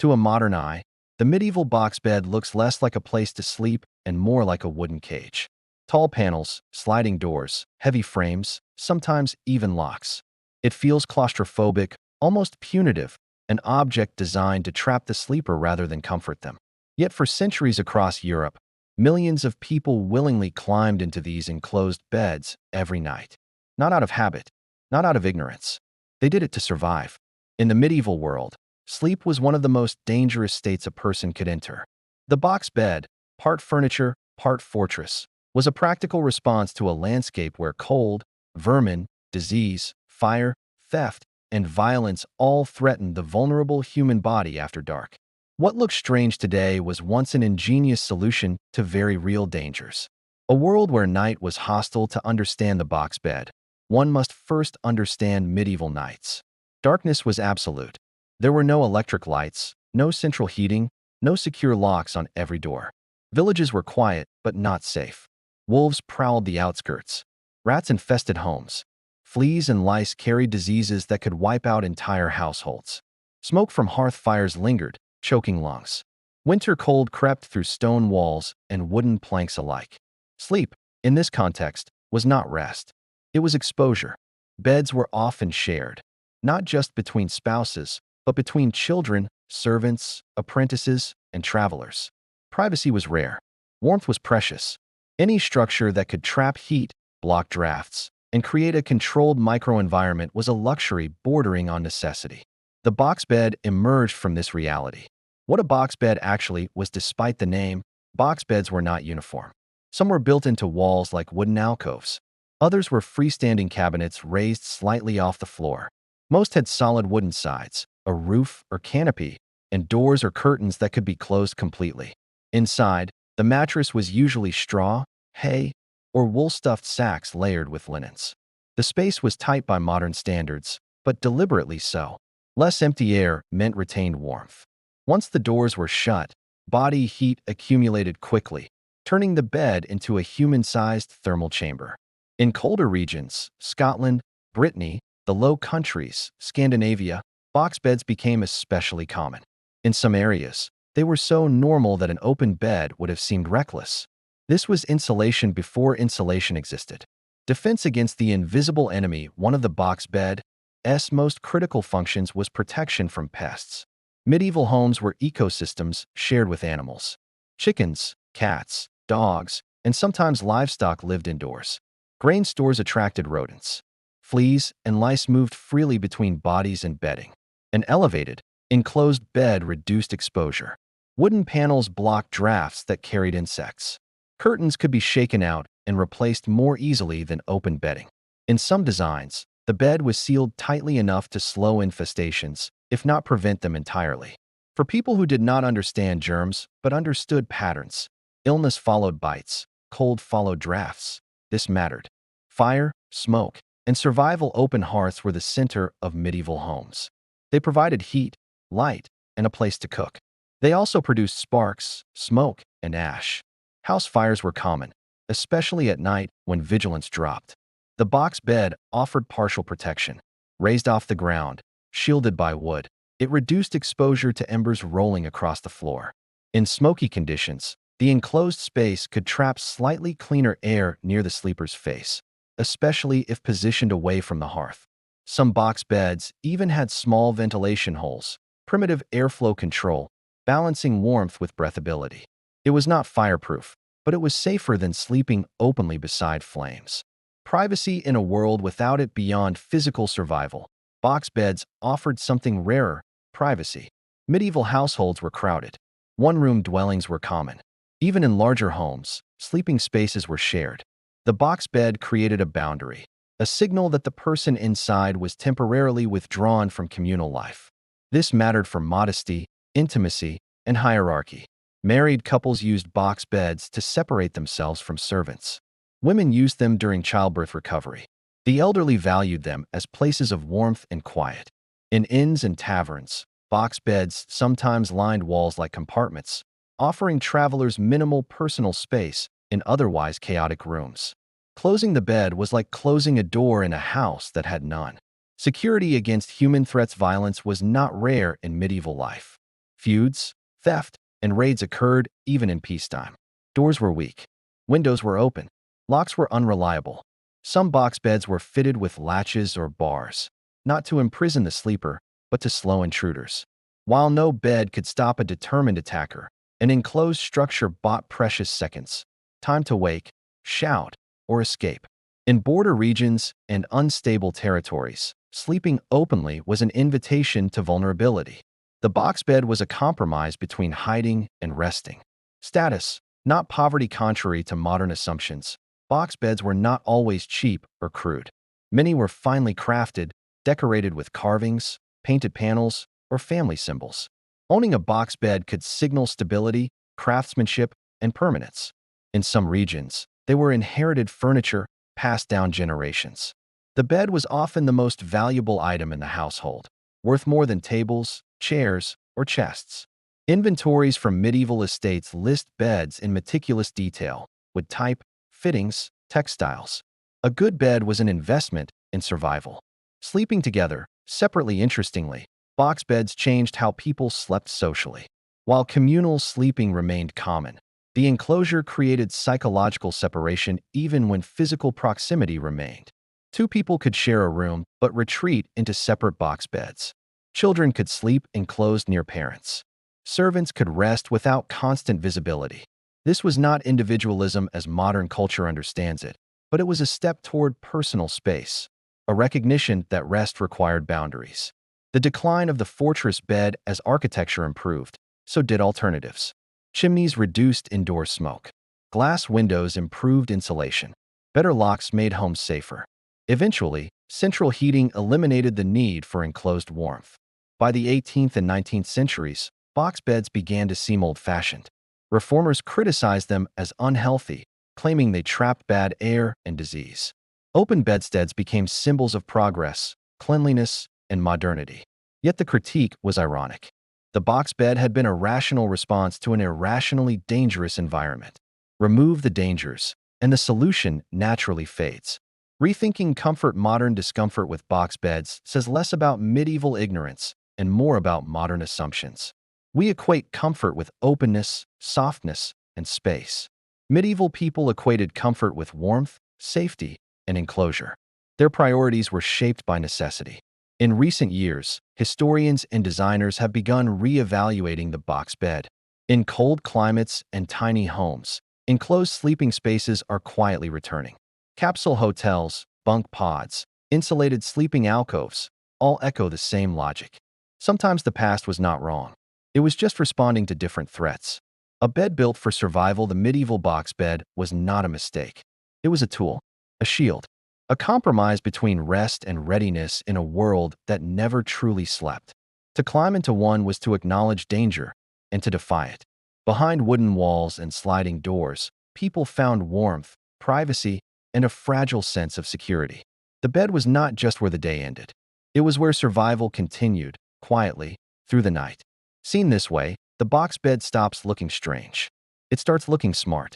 To a modern eye, the medieval box bed looks less like a place to sleep and more like a wooden cage. Tall panels, sliding doors, heavy frames, sometimes even locks. It feels claustrophobic, almost punitive, an object designed to trap the sleeper rather than comfort them. Yet for centuries across Europe, millions of people willingly climbed into these enclosed beds every night. Not out of habit, not out of ignorance. They did it to survive. In the medieval world, sleep was one of the most dangerous states a person could enter. The box bed, part furniture, part fortress, was a practical response to a landscape where cold, vermin, disease, fire, theft, and violence all threatened the vulnerable human body after dark. What looks strange today was once an ingenious solution to very real dangers. A world where night was hostile. To understand the box bed, one must first understand medieval nights. Darkness was absolute. There were no electric lights, no central heating, no secure locks on every door. Villages were quiet, but not safe. Wolves prowled the outskirts. Rats infested homes. Fleas and lice carried diseases that could wipe out entire households. Smoke from hearth fires lingered, choking lungs. Winter cold crept through stone walls and wooden planks alike. Sleep, in this context, was not rest. It was exposure. Beds were often shared, not just between spouses, but between children, servants, apprentices, and travelers. Privacy was rare. Warmth was precious. Any structure that could trap heat, block drafts, and create a controlled microenvironment was a luxury bordering on necessity. The box bed emerged from this reality. What a box bed actually was, despite the name, box beds were not uniform. Some were built into walls like wooden alcoves. Others were freestanding cabinets raised slightly off the floor. Most had solid wooden sides, a roof or canopy, and doors or curtains that could be closed completely. Inside, the mattress was usually straw, hay, or wool-stuffed sacks layered with linens. The space was tight by modern standards, but deliberately so. Less empty air meant retained warmth. Once the doors were shut, body heat accumulated quickly, turning the bed into a human-sized thermal chamber. In colder regions, Scotland, Brittany, the Low Countries, Scandinavia, box beds became especially common. In some areas, they were so normal that an open bed would have seemed reckless. This was insulation before insulation existed. Defense against the invisible enemy. One of the box bed's most critical functions was protection from pests. Medieval homes were ecosystems shared with animals. Chickens, cats, dogs, and sometimes livestock lived indoors. Grain stores attracted rodents. Fleas and lice moved freely between bodies and bedding. An elevated, enclosed bed reduced exposure. Wooden panels blocked drafts that carried insects. Curtains could be shaken out and replaced more easily than open bedding. In some designs, the bed was sealed tightly enough to slow infestations, if not prevent them entirely. For people who did not understand germs but understood patterns, illness followed bites, cold followed drafts. This mattered. Fire, smoke, and survival. Open hearths were the center of medieval homes. They provided heat, light, and a place to cook. They also produced sparks, smoke, and ash. House fires were common, especially at night when vigilance dropped. The box bed offered partial protection. Raised off the ground, shielded by wood, it reduced exposure to embers rolling across the floor. In smoky conditions, the enclosed space could trap slightly cleaner air near the sleeper's face, especially if positioned away from the hearth. Some box beds even had small ventilation holes, primitive airflow control, balancing warmth with breathability. It was not fireproof, but it was safer than sleeping openly beside flames. Privacy in a world without it. Beyond physical survival, box beds offered something rarer: privacy. Medieval households were crowded. One-room dwellings were common. Even in larger homes, sleeping spaces were shared. The box bed created a boundary, a signal that the person inside was temporarily withdrawn from communal life. This mattered for modesty, intimacy, and hierarchy. Married couples used box beds to separate themselves from servants. Women used them during childbirth recovery. The elderly valued them as places of warmth and quiet. In inns and taverns, box beds sometimes lined walls like compartments, offering travelers minimal personal space in otherwise chaotic rooms. Closing the bed was like closing a door in a house that had none. Security against human threats. Violence was not rare in medieval life. Feuds, theft, and raids occurred even in peacetime. Doors were weak. Windows were open. Locks were unreliable. Some box beds were fitted with latches or bars, not to imprison the sleeper, but to slow intruders. While no bed could stop a determined attacker, an enclosed structure bought precious seconds, time to wake, shout, or escape. In border regions and unstable territories, sleeping openly was an invitation to vulnerability. The box bed was a compromise between hiding and resting. Status, not poverty. Contrary to modern assumptions, box beds were not always cheap or crude. Many were finely crafted, decorated with carvings, painted panels, or family symbols. Owning a box bed could signal stability, craftsmanship, and permanence. In some regions, they were inherited furniture passed down generations. The bed was often the most valuable item in the household, worth more than tables, chairs, or chests. Inventories from medieval estates list beds in meticulous detail, with type, fittings, textiles. A good bed was an investment in survival. Sleeping together, separately. Interestingly, box beds changed how people slept socially. While communal sleeping remained common, the enclosure created psychological separation even when physical proximity remained. Two people could share a room but retreat into separate box beds. Children could sleep enclosed near parents. Servants could rest without constant visibility. This was not individualism as modern culture understands it, but it was a step toward personal space, a recognition that rest required boundaries. The decline of the fortress bed. As architecture improved, so did alternatives. Chimneys reduced indoor smoke. Glass windows improved insulation. Better locks made homes safer. Eventually, central heating eliminated the need for enclosed warmth. By the 18th and 19th centuries, box beds began to seem old-fashioned. Reformers criticized them as unhealthy, claiming they trapped bad air and disease. Open bedsteads became symbols of progress, cleanliness, and modernity. Yet the critique was ironic. The box bed had been a rational response to an irrationally dangerous environment. Remove the dangers, and the solution naturally fades. Rethinking comfort. Modern discomfort with box beds says less about medieval ignorance and more about modern assumptions. We equate comfort with openness, softness, and space. Medieval people equated comfort with warmth, safety, and enclosure. Their priorities were shaped by necessity. In recent years, historians and designers have begun re-evaluating the box bed. In cold climates and tiny homes, enclosed sleeping spaces are quietly returning. Capsule hotels, bunk pods, insulated sleeping alcoves all echo the same logic. Sometimes the past was not wrong. It was just responding to different threats. A bed built for survival. The medieval box bed was not a mistake. It was a tool, a shield, a compromise between rest and readiness in a world that never truly slept. To climb into one was to acknowledge danger and to defy it. Behind wooden walls and sliding doors, people found warmth, privacy, and a fragile sense of security. The bed was not just where the day ended. It was where survival continued, quietly, through the night. Seen this way, the box bed stops looking strange. It starts looking smart.